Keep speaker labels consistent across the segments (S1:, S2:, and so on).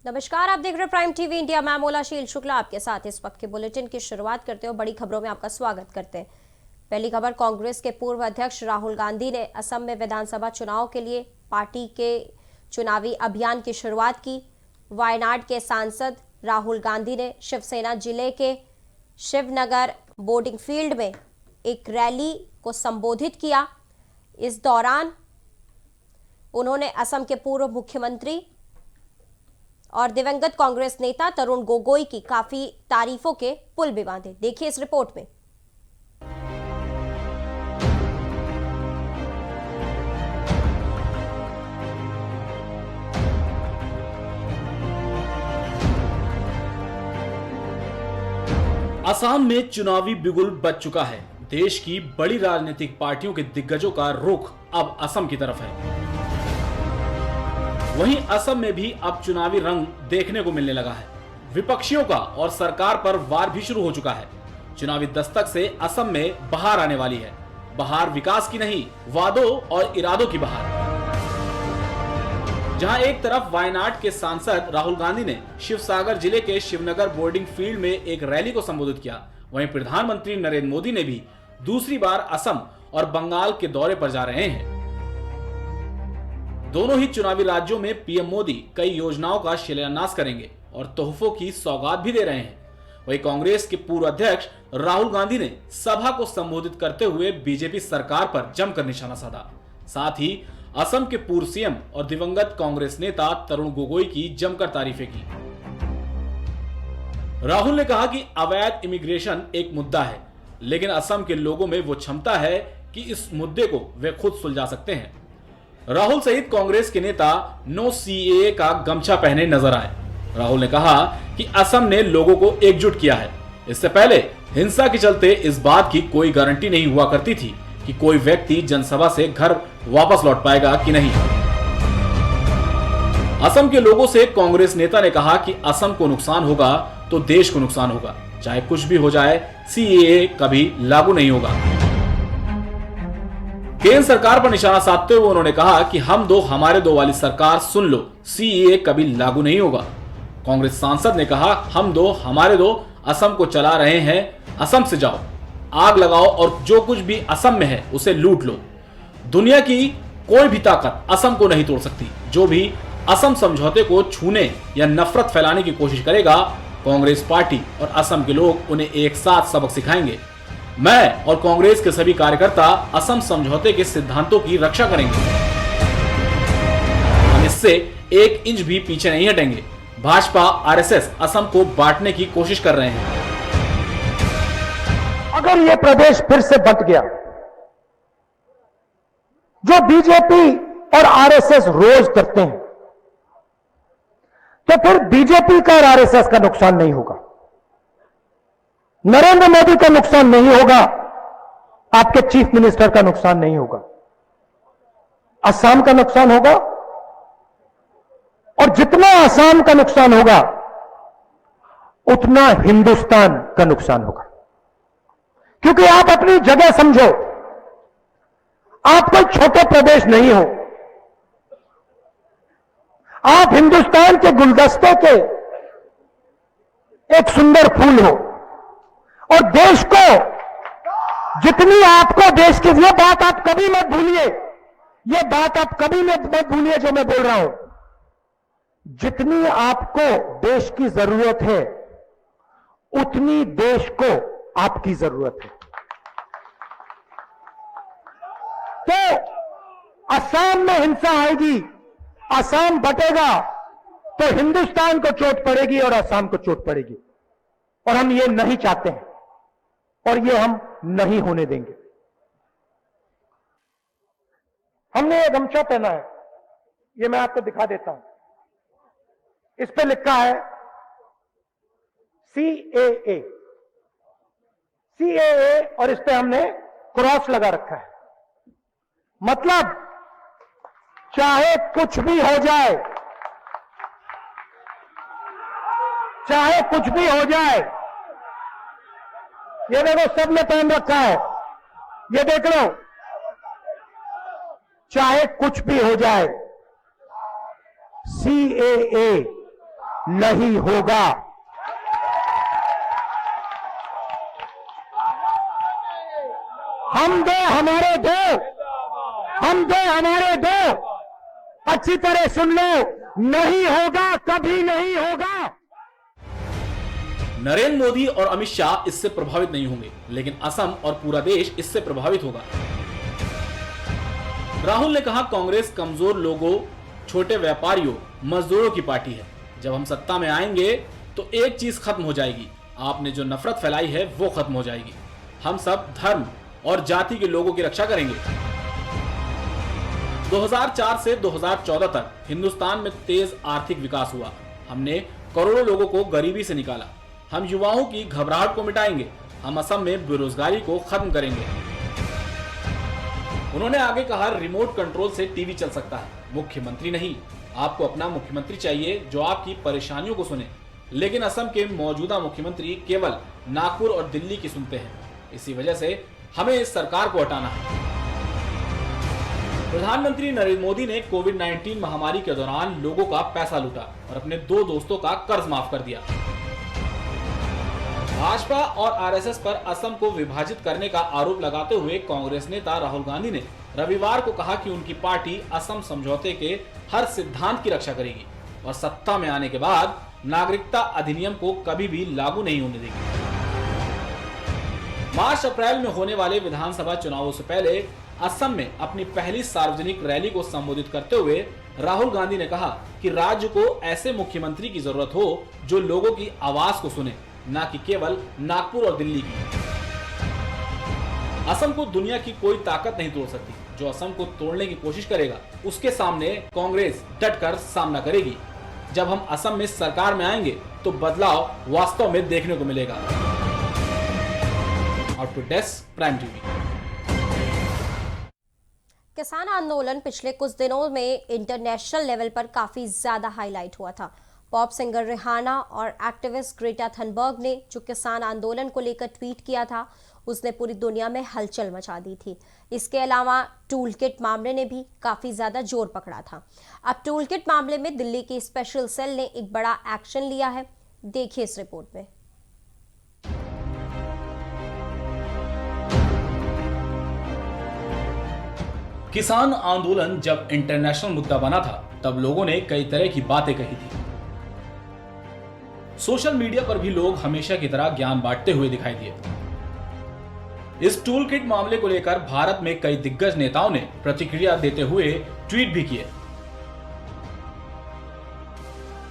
S1: नमस्कार, आप देख रहे हैं प्राइम टीवी इंडिया। मैं मोलाशील शुक्ला आपके साथ इस वक्त के बुलेटिन की शुरुआत करते हैं। बड़ी खबरों में आपका स्वागत करते हैं। पहली खबर, कांग्रेस के पूर्व अध्यक्ष राहुल गांधी ने असम में विधानसभा चुनाव के लिए पार्टी के चुनावी अभियान की शुरुआत की। वायनाड के सांसद राहुल गांधी ने शिवसेना जिले के शिवनगर बोर्डिंग फील्ड में एक रैली को संबोधित किया। इस दौरान उन्होंने असम के पूर्व मुख्यमंत्री और दिवंगत कांग्रेस नेता तरुण गोगोई की काफी तारीफों के पुल भी बांधे। देखिए इस रिपोर्ट में।
S2: असम में चुनावी बिगुल बज चुका है। देश की बड़ी राजनीतिक पार्टियों के दिग्गजों का रुख अब असम की तरफ है। वहीं असम में भी अब चुनावी रंग देखने को मिलने लगा है। विपक्षियों का और सरकार पर वार भी शुरू हो चुका है। चुनावी दस्तक से असम में बहार आने वाली है। बहार विकास की नहीं, वादों और इरादों की बहार। जहां एक तरफ वायनाड के सांसद राहुल गांधी ने शिवसागर जिले के शिवनगर बोर्डिंग फील्ड में एक रैली को संबोधित किया, वहीं प्रधानमंत्री नरेंद्र मोदी ने भी दूसरी बार असम और बंगाल के दौरे पर जा रहे हैं। दोनों ही चुनावी राज्यों में पीएम मोदी कई योजनाओं का शिलान्यास करेंगे और तोहफों की सौगात भी दे रहे हैं। वहीं कांग्रेस के पूर्व अध्यक्ष राहुल गांधी ने सभा को संबोधित करते हुए बीजेपी सरकार पर जमकर निशाना साधा। साथ ही असम के पूर्व सीएम और दिवंगत कांग्रेस नेता तरुण गोगोई की जमकर तारीफें की। राहुल ने कहा कि अवैध इमिग्रेशन एक मुद्दा है, लेकिन असम के लोगों में वो क्षमता है कि इस मुद्दे को वे खुद सुलझा सकते हैं। राहुल सहित कांग्रेस के नेता नो सीएए का गमछा पहने नजर आए। राहुल ने कहा कि असम ने लोगों को एकजुट किया है। इससे पहले हिंसा के चलते इस बात की कोई गारंटी नहीं हुआ करती थी कि कोई व्यक्ति जनसभा से घर वापस लौट पाएगा कि नहीं। असम के लोगों से कांग्रेस नेता ने कहा कि असम को नुकसान होगा तो देश को नुकसान होगा। चाहे कुछ भी हो जाए, सीएए कभी लागू नहीं होगा। केंद्र सरकार पर निशाना साधते हुए उन्होंने कहा कि हम दो हमारे दो वाली सरकार सुन लो, सीएए कभी लागू नहीं होगा। कांग्रेस सांसद ने कहा, हम दो हमारे दो असम को चला रहे हैं, असम से जाओ, आग लगाओ और जो कुछ भी असम में है उसे लूट लो। दुनिया की कोई भी ताकत असम को नहीं तोड़ सकती। जो भी असम समझौते को छूने या नफरत फैलाने की कोशिश करेगा, कांग्रेस पार्टी और असम के लोग उन्हें एक साथ सबक सिखाएंगे। मैं और कांग्रेस के सभी कार्यकर्ता असम समझौते के सिद्धांतों की रक्षा करेंगे। हम इससे एक इंच भी पीछे नहीं हटेंगे। भाजपा आरएसएस असम को बांटने की कोशिश कर रहे हैं।
S3: अगर यह प्रदेश फिर से बंट गया, जो बीजेपी और आरएसएस रोज करते हैं, तो फिर बीजेपी का और आरएसएस का नुकसान नहीं होगा, नरेंद्र मोदी का नुकसान नहीं होगा, आपके चीफ मिनिस्टर का नुकसान नहीं होगा, असम का नुकसान होगा। और जितना असम का नुकसान होगा उतना हिंदुस्तान का नुकसान होगा। क्योंकि आप अपनी जगह समझो, आप कोई छोटे प्रदेश नहीं हो, आप हिंदुस्तान के गुलदस्ते के एक सुंदर फूल हो। और देश को जितनी आपको देश की, ये बात आप कभी मत भूलिए, ये बात आप कभी मत भूलिए जो मैं बोल रहा हूं, जितनी आपको देश की जरूरत है उतनी देश को आपकी जरूरत है। तो असम में हिंसा आएगी, असम बटेगा तो हिंदुस्तान को चोट पड़ेगी और असम को चोट पड़ेगी। और हम ये नहीं चाहते हैं और ये हम नहीं होने देंगे। हमने ये गमछा पहना है, ये मैं आपको दिखा देता हूं। इस पे लिखा है सीएए, सीएए, और इस पे हमने क्रॉस लगा रखा है। मतलब चाहे कुछ भी हो जाए, चाहे कुछ भी हो जाए, ये देखो सबने पहन रखा है, ये देख लो, चाहे कुछ भी हो जाए, सीएए नहीं होगा। हम दो हमारे दो, अच्छी तरह सुन लो, नहीं होगा, कभी नहीं होगा।
S2: नरेंद्र मोदी और अमित शाह इससे प्रभावित नहीं होंगे, लेकिन असम और पूरा देश इससे प्रभावित होगा। राहुल ने कहा, कांग्रेस कमजोर लोगों, छोटे व्यापारियों, मजदूरों की पार्टी है। जब हम सत्ता में आएंगे तो एक चीज खत्म हो जाएगी, आपने जो नफरत फैलाई है वो खत्म हो जाएगी। हम सब धर्म और जाति के लोगों की रक्षा करेंगे। 2004 से 2014 तक हिंदुस्तान में तेज आर्थिक विकास हुआ। हमने करोड़ों लोगों को गरीबी से निकाला। हम युवाओं की घबराहट को मिटाएंगे। हम असम में बेरोजगारी को खत्म करेंगे। उन्होंने आगे कहा, रिमोट कंट्रोल से टीवी चल सकता है, मुख्यमंत्री नहीं। आपको अपना मुख्यमंत्री चाहिए जो आपकी परेशानियों को सुने, लेकिन असम के मौजूदा मुख्यमंत्री केवल नागपुर और दिल्ली की सुनते हैं। इसी वजह से हमें इस सरकार को हटाना है। प्रधानमंत्री नरेंद्र मोदी ने कोविड-19 महामारी के दौरान लोगों का पैसा लूटा और अपने 2 दोस्तों का कर्ज माफ कर दिया। भाजपा और आरएसएस पर असम को विभाजित करने का आरोप लगाते हुए कांग्रेस नेता राहुल गांधी ने रविवार को कहा कि उनकी पार्टी असम समझौते के हर सिद्धांत की रक्षा करेगी और सत्ता में आने के बाद नागरिकता अधिनियम को कभी भी लागू नहीं होने देगी। मार्च अप्रैल में होने वाले विधानसभा चुनावों से पहले असम में अपनी पहली सार्वजनिक रैली को संबोधित करते हुए राहुल गांधी ने कहा कि राज्य को ऐसे मुख्यमंत्री की जरूरत हो जो लोगों की आवाज को सुने, न कि केवल नागपुर और दिल्ली की। असम को दुनिया की कोई ताकत नहीं तोड़ सकती। जो असम को तोड़ने की कोशिश करेगा उसके सामने कांग्रेस डटकर सामना करेगी। जब हम असम में सरकार में आएंगे तो बदलाव वास्तव में देखने को मिलेगा। Output desk, prime TV.
S1: किसान आंदोलन पिछले कुछ दिनों में इंटरनेशनल लेवल पर काफी ज्यादा हाईलाइट हुआ था। पॉप सिंगर रिहाना और एक्टिविस्ट ग्रेटा थनबर्ग ने जो किसान आंदोलन को लेकर ट्वीट किया था, उसने पूरी दुनिया में हलचल मचा दी थी। इसके अलावा टूल किट मामले ने भी काफी ज्यादा जोर पकड़ा था। अब टूल किट मामले में दिल्ली की स्पेशल सेल ने एक बड़ा एक्शन लिया है। देखिए इस रिपोर्ट में।
S2: किसान आंदोलन जब इंटरनेशनल मुद्दा बना था तब लोगों ने कई तरह की बातें कही थी। सोशल मीडिया पर भी लोग हमेशा की तरह ज्ञान बांटते हुए दिखाई दिए। इस टूल किट मामले को लेकर भारत में कई दिग्गज नेताओं ने प्रतिक्रिया देते हुए ट्वीट भी किए।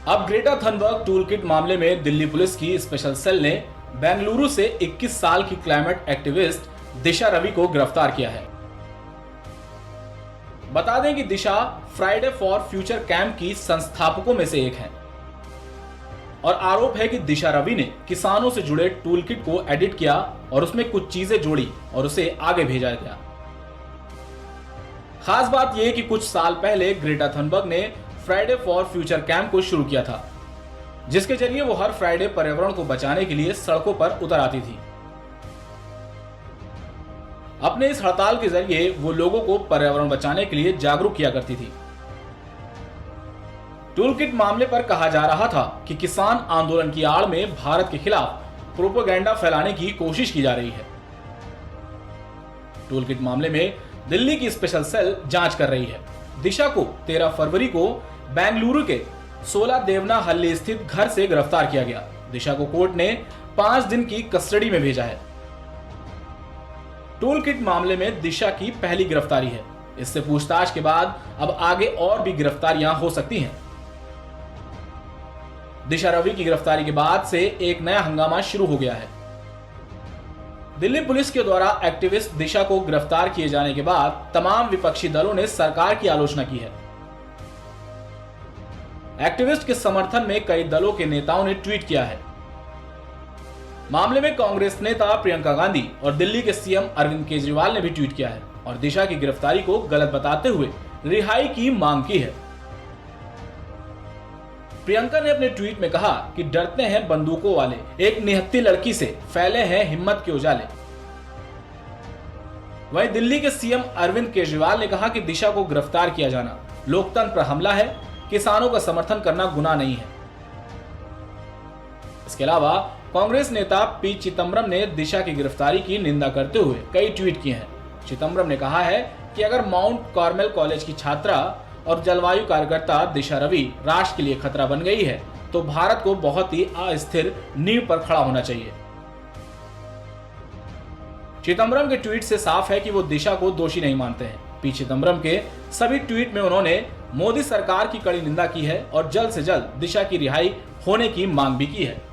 S2: अब ग्रेटा थनबर्ग टूल किट मामले में दिल्ली पुलिस की स्पेशल सेल ने बेंगलुरु से 21 साल की क्लाइमेट एक्टिविस्ट दिशा रवि को गिरफ्तार किया है। बता दें कि दिशा फ्राइडे फॉर फ्यूचर कैंप की संस्थापकों में से एक है और आरोप है कि दिशा रवि ने किसानों से जुड़े टूल किट को एडिट किया और उसमें कुछ चीजें जोड़ी और उसे आगे भेजा गया। खास बात यह कि कुछ साल पहले ग्रेटा थनबर्ग ने फ्राइडे फॉर फ्यूचर कैंप को शुरू किया था, जिसके जरिए वो हर फ्राइडे पर्यावरण को बचाने के लिए सड़कों पर उतर आती थी। अपने इस हड़ताल के जरिए वो लोगों को पर्यावरण बचाने के लिए जागरूक किया करती थी। टूल किट मामले पर कहा जा रहा था कि किसान आंदोलन की आड़ में भारत के खिलाफ प्रोपेगेंडा फैलाने की कोशिश की जा रही है। टूल किट मामले में दिल्ली की स्पेशल सेल जांच कर रही है। दिशा को 13 फरवरी को बेंगलुरु के 16 देवनाहल्ली स्थित घर से गिरफ्तार किया गया। दिशा को कोर्ट ने 5 दिन की कस्टडी में भेजा है। टूल किट मामले में दिशा की पहली गिरफ्तारी है। इससे पूछताछ के बाद अब आगे और भी गिरफ्तारियां हो सकती हैं। दिशा रवि की गिरफ्तारी के बाद से एक नया हंगामा शुरू हो गया है। दिल्ली पुलिस के द्वारा एक्टिविस्ट दिशा को गिरफ्तार किए जाने के बाद तमाम विपक्षी दलों ने सरकार की आलोचना की है। एक्टिविस्ट के समर्थन में कई दलों के नेताओं ने ट्वीट किया है। मामले में कांग्रेस नेता प्रियंका गांधी और दिल्ली के सीएम अरविंद केजरीवाल ने भी ट्वीट किया है और दिशा की गिरफ्तारी को गलत बताते हुए रिहाई की मांग की है। प्रियंका ने अपने ट्वीट में कहा कि डरते हैं बंदूकों वाले, एक निहत्थी लड़की से फैले हैं हिम्मत के उजाले। वहीं दिल्ली के सीएम अरविंद केजरीवाल ने कहा कि दिशा को गिरफ्तार किया जाना लोकतंत्र पर हमला है, किसानों का समर्थन करना गुनाह नहीं है। इसके अलावा कांग्रेस नेता पी चिदम्बरम ने दिशा की गिरफ्तारी की निंदा करते हुए कई ट्वीट किए हैं। चिदम्बरम ने कहा है कि अगर माउंट कार्मेल कॉलेज की छात्रा और जलवायु कार्यकर्ता दिशा रवि राष्ट्र के लिए खतरा बन गई है तो भारत को बहुत ही अस्थिर नींव पर खड़ा होना चाहिए। चिदम्बरम के ट्वीट से साफ है कि वो दिशा को दोषी नहीं मानते हैं। पी चिदम्बरम के सभी ट्वीट में उन्होंने मोदी सरकार की कड़ी निंदा की है और जल्द से जल्द दिशा की रिहाई होने की मांग भी की है।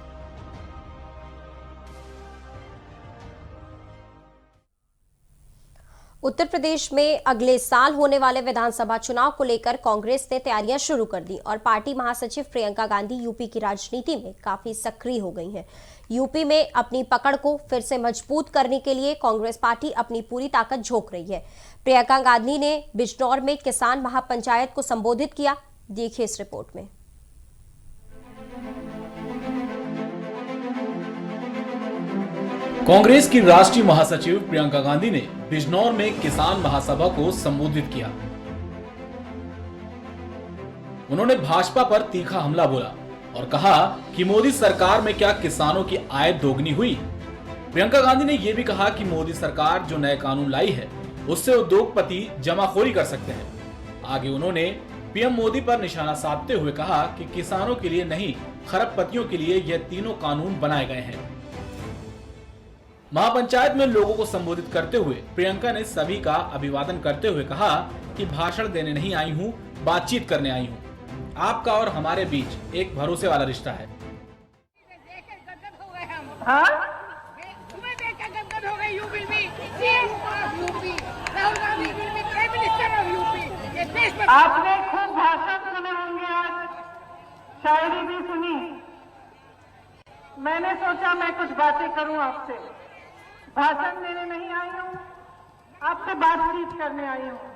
S1: उत्तर प्रदेश में अगले साल होने वाले विधानसभा चुनाव को लेकर कांग्रेस ने तैयारियां शुरू कर दी और पार्टी महासचिव प्रियंका गांधी यूपी की राजनीति में काफी सक्रिय हो गई हैं। यूपी में अपनी पकड़ को फिर से मजबूत करने के लिए कांग्रेस पार्टी अपनी पूरी ताकत झोंक रही है। प्रियंका गांधी ने बिजनौर में किसान महापंचायत को संबोधित किया। देखिए इस रिपोर्ट में।
S2: कांग्रेस की राष्ट्रीय महासचिव प्रियंका गांधी ने बिजनौर में किसान महासभा को संबोधित किया। उन्होंने भाजपा पर तीखा हमला बोला और कहा कि मोदी सरकार में क्या किसानों की आय दोगुनी हुई। प्रियंका गांधी ने यह भी कहा कि मोदी सरकार जो नए कानून लाई है उससे उद्योगपति जमाखोरी कर सकते हैं। आगे उन्होंने पीएम मोदी पर निशाना साधते हुए कहा कि किसानों के लिए नहीं, खरबपतियों के लिए यह तीनों कानून बनाए गए हैं। महापंचायत में लोगों को संबोधित करते हुए प्रियंका ने सभी का अभिवादन करते हुए कहा कि भाषण देने नहीं आई हूँ, बातचीत करने आई हूँ। आपका और हमारे बीच एक भरोसे वाला रिश्ता है।
S4: आपने खूब भाषण सुने होंगे, आज शायरी भी सुनी। मैंने सोचा मैं कुछ बातें करूं आपसे। भाषण देने नहीं आई हूं, आपसे बातचीत करने आई हूं,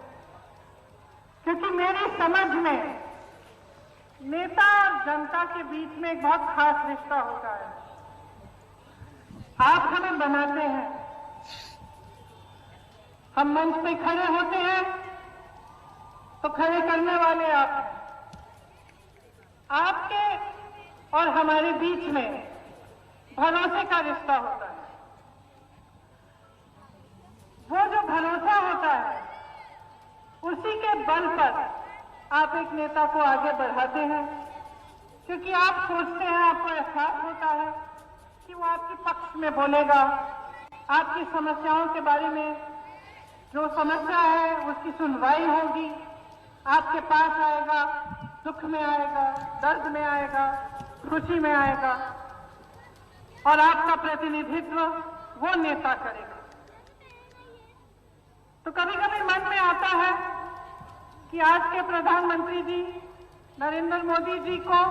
S4: क्योंकि मेरी समझ में नेता और जनता के बीच में एक बहुत खास रिश्ता होता है। आप हमें बनाते हैं, हम मंच पे खड़े होते हैं तो खड़े करने वाले आप हैं। आपके और हमारे बीच में भरोसे का रिश्ता होता है। वो जो भरोसा होता है उसी के बल पर आप एक नेता को आगे बढ़ाते हैं, क्योंकि आप सोचते हैं, आपको एहसास होता है कि वो आपके पक्ष में बोलेगा, आपकी समस्याओं के बारे में, जो समस्या है उसकी सुनवाई होगी, आपके पास आएगा, दुख में आएगा, दर्द में आएगा, खुशी में आएगा और आपका प्रतिनिधित्व वो नेता करेगा। तो कभी कभी मन में आता है कि आज के प्रधानमंत्री जी नरेंद्र मोदी जी को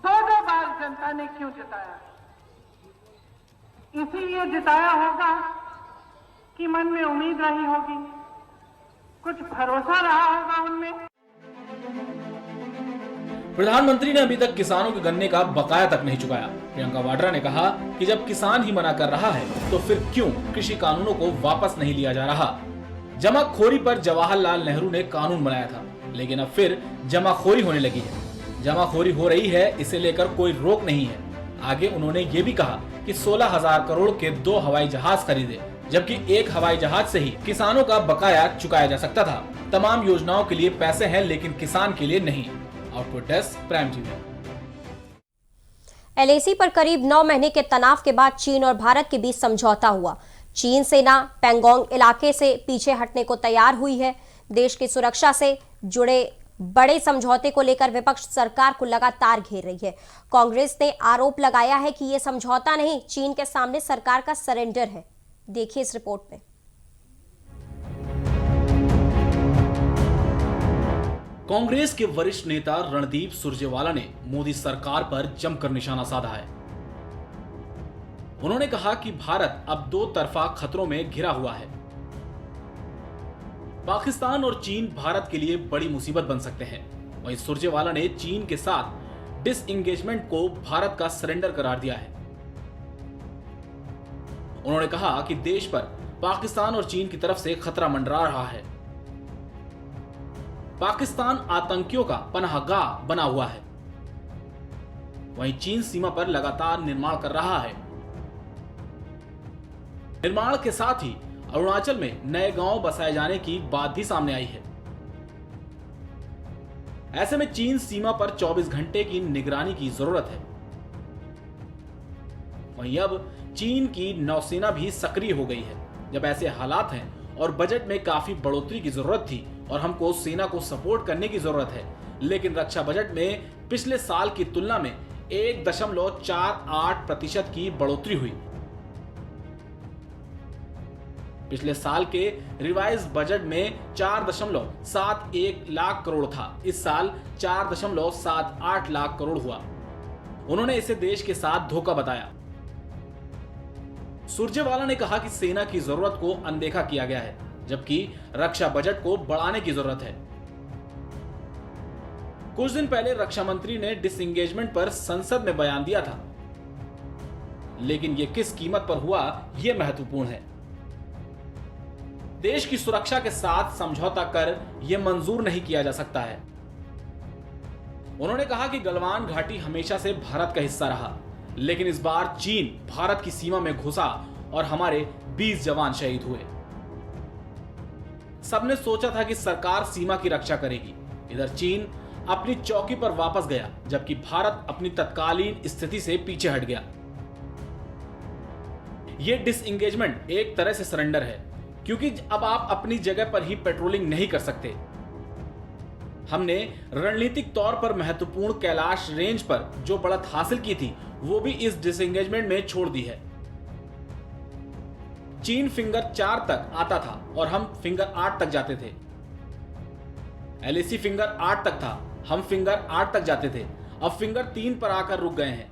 S4: दो बार जनता ने क्यों जिताया। इसीलिए जिताया होगा कि मन में उम्मीद रही होगी, कुछ भरोसा रहा होगा उनमें।
S2: प्रधानमंत्री ने अभी तक किसानों के गन्ने का बकाया तक नहीं चुकाया। प्रियंका वाड्रा ने कहा कि जब किसान ही मना कर रहा है तो फिर क्यों कृषि कानूनों को वापस नहीं लिया जा रहा। जमाखोरी पर जवाहरलाल नेहरू ने कानून बनाया था, लेकिन अब फिर जमाखोरी होने लगी है। जमाखोरी हो रही है, इसे लेकर कोई रोक नहीं है। आगे उन्होंने ये भी कहा कि 16,000 करोड़ के 2 हवाई जहाज खरीदे, जबकि एक हवाई जहाज से ही किसानों का बकाया चुकाया जा सकता था। तमाम योजनाओं के लिए पैसे हैं, लेकिन किसान के लिए नहीं। Output desk prime TV.
S1: LAC पर करीब 9 महीने के तनाव के बाद चीन और भारत के बीच समझौता हुआ। चीन सेना पैंगोंग इलाके से पीछे हटने को तैयार हुई है। देश की सुरक्षा से जुड़े बड़े समझौते को लेकर विपक्ष सरकार को लगातार घेर रही है। कांग्रेस ने आरोप लगाया है कि यह समझौता नहीं, चीन के सामने सरकार का सरेंडर है। देखिए इस रिपोर्ट में।
S2: कांग्रेस के वरिष्ठ नेता रणदीप सुरजेवाला ने मोदी सरकार पर जमकर निशाना साधा है। उन्होंने कहा कि भारत अब दो तरफा खतरों में घिरा हुआ है। पाकिस्तान और चीन भारत के लिए बड़ी मुसीबत बन सकते हैं। वहीं सुरजेवाला ने चीन के साथ डिसएंगेजमेंट को भारत का सरेंडर करार दिया है। उन्होंने कहा कि देश पर पाकिस्तान और चीन की तरफ से खतरा मंडरा रहा है। पाकिस्तान आतंकियों का पनाहगाह बना हुआ है। वहीं चीन सीमा पर लगातार निर्माण कर रहा है। निर्माण के साथ ही अरुणाचल में नए गांव बसाए जाने की बात भी सामने आई है। ऐसे में चीन सीमा पर 24 घंटे की निगरानी की जरूरत है। वहीं अब चीन की नौसेना भी सक्रिय हो गई है। जब ऐसे हालात हैं और बजट में काफी बढ़ोतरी की जरूरत थी और हमको सेना को सपोर्ट करने की जरूरत है, लेकिन रक्षा बजट में पिछले साल की तुलना में 1.48% की बढ़ोतरी हुई। पिछले साल के रिवाइज बजट में 4.71 लाख करोड़ था, इस साल 4.78 लाख करोड़ हुआ। उन्होंने इसे देश के साथ धोखा बताया। सुरजेवाला ने कहा कि सेना की जरूरत को अनदेखा किया गया है, जबकि रक्षा बजट को बढ़ाने की जरूरत है। कुछ दिन पहले रक्षा मंत्री ने डिसएंगेजमेंट पर संसद में बयान दिया था, लेकिन यह किस कीमत पर हुआ, यह महत्वपूर्ण है। देश की सुरक्षा के साथ समझौता कर यह मंजूर नहीं किया जा सकता है। उन्होंने कहा कि गलवान घाटी हमेशा से भारत का हिस्सा रहा, लेकिन इस बार चीन भारत की सीमा में घुसा और हमारे 20 जवान शहीद हुए। सबने सोचा था कि सरकार सीमा की रक्षा करेगी, इधर चीन अपनी चौकी पर वापस गया, जबकि भारत अपनी तत्कालीन स्थिति से पीछे हट गया। यह डिसएंगेजमेंट एक तरह से सरेंडर है, क्योंकि अब आप अपनी जगह पर ही पेट्रोलिंग नहीं कर सकते। हमने रणनीतिक तौर पर महत्वपूर्ण कैलाश रेंज पर जो बढ़त हासिल की थी, वो भी इस डिसएंगेजमेंट में छोड़ दी है। चीन फिंगर 4 तक आता था और हम फिंगर 8 तक जाते थे। एलएसी फिंगर 8 तक था, हम फिंगर 8 तक जाते थे। अब फिंगर 3 पर आकर रुक गए हैं।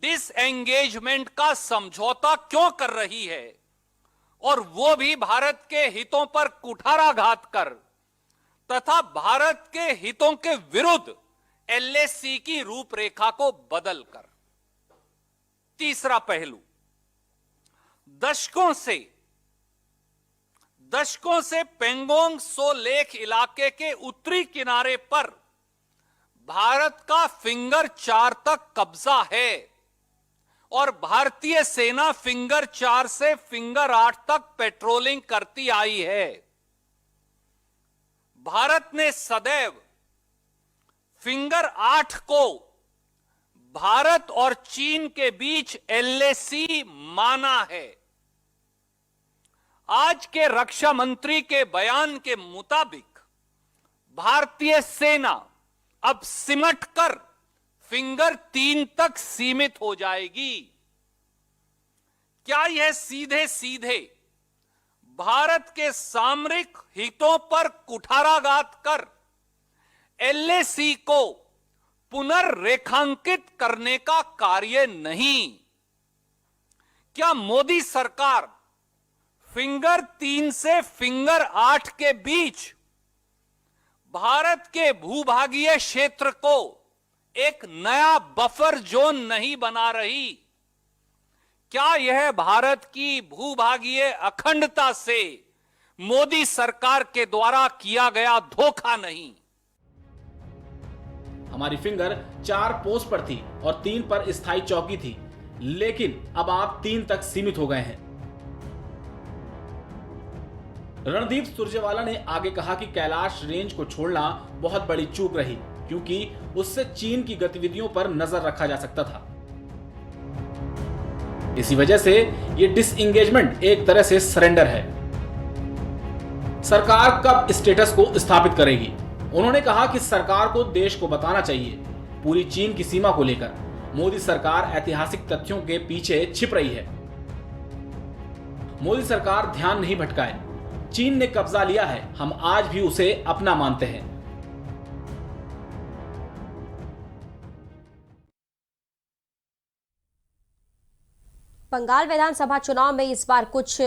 S5: डिसएंगेजमेंट का समझौता क्यों कर रही है, और वो भी भारत के हितों पर कुठाराघात कर तथा भारत के हितों के विरुद्ध एलएसी की रूपरेखा को बदलकर। तीसरा पहलू, दशकों से पेंगोंग सो लेक इलाके के उत्तरी किनारे पर भारत का फिंगर 4 तक कब्जा है और भारतीय सेना फिंगर 4 से फिंगर 8 तक पेट्रोलिंग करती आई है। भारत ने सदैव फिंगर 8 को भारत और चीन के बीच एलएसी माना है। आज के रक्षा मंत्री के बयान के मुताबिक भारतीय सेना अब सिमट कर फिंगर 3 तक सीमित हो जाएगी। क्या यह सीधे सीधे भारत के सामरिक हितों पर कुठाराघात कर एलएसी को पुनर्रेखांकित करने का कार्य नहीं? क्या मोदी सरकार फिंगर 3 से फिंगर 8 के बीच भारत के भूभागीय क्षेत्र को एक नया बफर जोन नहीं बना रही? क्या यह भारत की भूभागीय अखंडता से मोदी सरकार के द्वारा किया गया धोखा नहीं?
S2: हमारी फिंगर 4 पोस्ट पर थी और 3 पर स्थायी चौकी थी, लेकिन अब आप 3 तक सीमित हो गए हैं। रणदीप सुरजेवाला ने आगे कहा कि कैलाश रेंज को छोड़ना बहुत बड़ी चूक रही, क्योंकि उससे चीन की गतिविधियों पर नजर रखा जा सकता था। इसी वजह से यह डिसएंगेजमेंट एक तरह से सरेंडर है। सरकार कब स्टेटस को स्थापित करेगी? उन्होंने कहा कि सरकार को देश को बताना चाहिए पूरी चीन की सीमा को लेकर मोदी सरकार ऐतिहासिक तथ्यों के पीछे छिप रही है। मोदी सरकार ध्यान नहीं भटकाए। चीन ने कब्जा लिया है, हम आज भी उसे अपना मानते हैं।
S1: बंगाल विधानसभा चुनाव में इस बार कुछ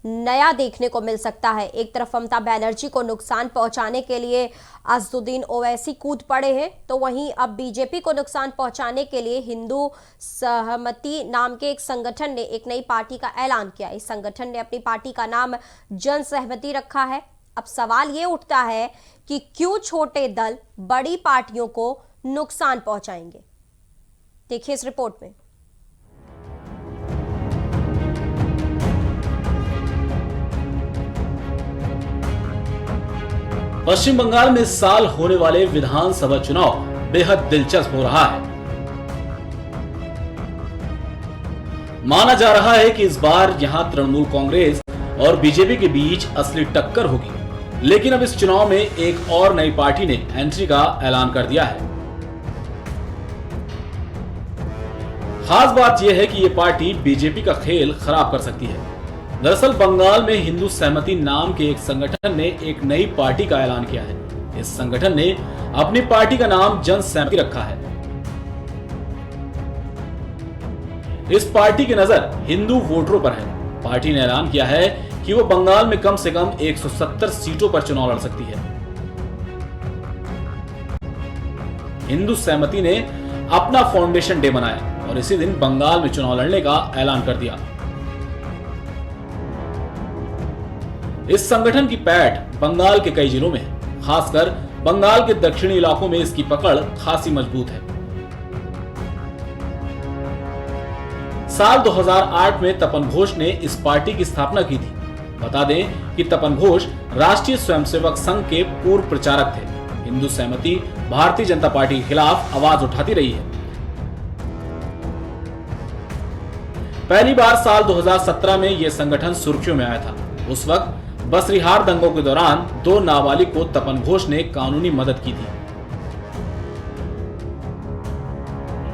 S1: नया देखने को मिल सकता है। एक तरफ ममता बनर्जी को नुकसान पहुंचाने के लिए अज़दुद्दीन ओवैसी कूद पड़े हैं, तो वहीं अब बीजेपी को नुकसान पहुंचाने के लिए हिंदू सहमति नाम के एक संगठन ने एक नई पार्टी का ऐलान किया। इस संगठन ने अपनी पार्टी का नाम जन सहमति रखा है। अब सवाल ये उठता है कि क्यों छोटे दल बड़ी पार्टियों को नुकसान पहुंचाएंगे। देखिए इस रिपोर्ट में।
S2: पश्चिम बंगाल में इस साल होने वाले विधानसभा चुनाव बेहद दिलचस्प हो रहा है। माना जा रहा है कि इस बार यहां तृणमूल कांग्रेस और बीजेपी के बीच असली टक्कर होगी, लेकिन अब इस चुनाव में एक और नई पार्टी ने एंट्री का ऐलान कर दिया है। खास बात यह है कि यह पार्टी बीजेपी का खेल खराब कर सकती है। दरअसल बंगाल में हिंदू सहमति नाम के एक संगठन ने एक नई पार्टी का ऐलान किया है। इस संगठन ने अपनी पार्टी का नाम जन सहमति रखा है। इस पार्टी की नजर हिंदू वोटरों पर है। पार्टी ने ऐलान किया है कि वो बंगाल में कम से कम 170 सीटों पर चुनाव लड़ सकती है। हिंदू सहमति ने अपना फाउंडेशन डे मनाया और इसी दिन बंगाल में चुनाव लड़ने का ऐलान कर दिया। इस संगठन की पैठ बंगाल के कई जिलों में है। खासकर बंगाल के दक्षिणी इलाकों में इसकी पकड़ खासी मजबूत है। साल 2008 में तपन घोष ने इस पार्टी की स्थापना की थी। बता दें कि तपन घोष राष्ट्रीय स्वयंसेवक संघ के पूर्व प्रचारक थे। हिंदू सहमति भारतीय जनता पार्टी के खिलाफ आवाज उठाती रही है। पहली बार साल 2017 में यह संगठन सुर्खियों में आया था। उस वक्त बसरिहार दंगों के दौरान 2 नाबालिग को तपन घोष ने कानूनी मदद की थी।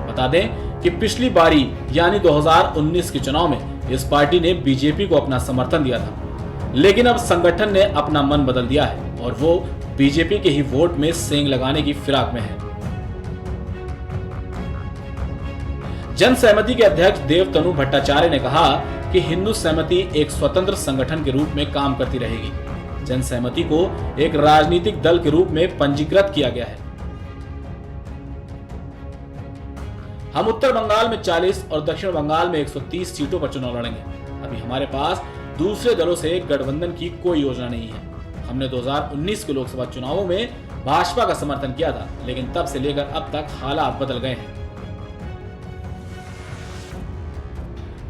S2: बता दें कि पिछली बारी यानी 2019 के चुनाव में इस पार्टी ने बीजेपी को अपना समर्थन दिया था, लेकिन अब संगठन ने अपना मन बदल दिया है और वो बीजेपी के ही वोट में सेंध लगाने की फिराक में है। जन सहमति के अध्यक्ष देवतनु भट्टाचार्य ने कहा कि हिंदू सहमति एक स्वतंत्र संगठन के रूप में काम करती रहेगी। जन सहमति को एक राजनीतिक दल के रूप में पंजीकृत किया गया है। हम उत्तर बंगाल में 40 और दक्षिण बंगाल में 130 सीटों पर चुनाव लड़ेंगे। अभी हमारे पास दूसरे दलों से गठबंधन की कोई योजना नहीं है। हमने 2019 के लोकसभा चुनावों में भाजपा का समर्थन किया था, लेकिन तब से लेकर अब तक हालात बदल गए हैं।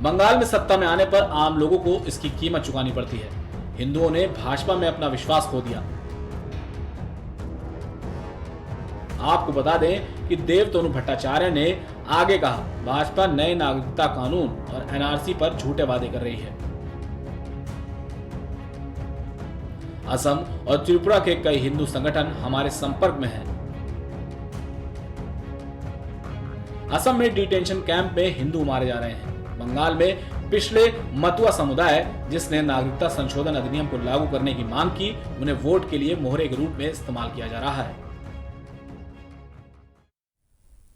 S2: बंगाल में सत्ता में आने पर आम लोगों को इसकी कीमत चुकानी पड़ती है। हिंदुओं ने भाजपा में अपना विश्वास खो दिया। आपको बता दें कि देवतनु भट्टाचार्य ने आगे कहा, भाजपा नए नागरिकता कानून और एनआरसी पर झूठे वादे कर रही है। असम और त्रिपुरा के कई हिंदू संगठन हमारे संपर्क में हैं। असम में डिटेंशन कैंप में हिंदू मारे जा रहे हैं। बंगाल में पिछले मतुआ समुदाय जिसने नागरिकता संशोधन अधिनियम को लागू करने की मांग की, उन्हें वोट के लिए मोहरे के रूप में इस्तेमाल किया जा रहा है।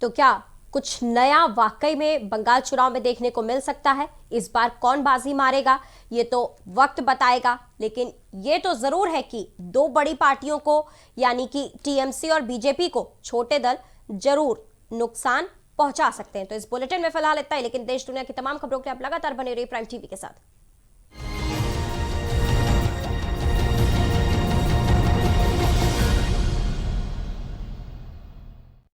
S1: तो क्या कुछ नया वाकई में बंगाल चुनाव में देखने को मिल सकता है? इस बार कौन बाजी मारेगा ये तो वक्त बताएगा, लेकिन ये तो जरूर है कि 2 बड़ी पार्टियों को यानी कि टीएमसी और बीजेपी को छोटे दल जरूर नुकसान पहुंचा सकते हैं। तो इस बुलेटिन में फिलहाल इतना ही, लेकिन देश दुनिया की तमाम खबरों के लिए आप लगातार बने रहिए प्राइम टीवी के साथ।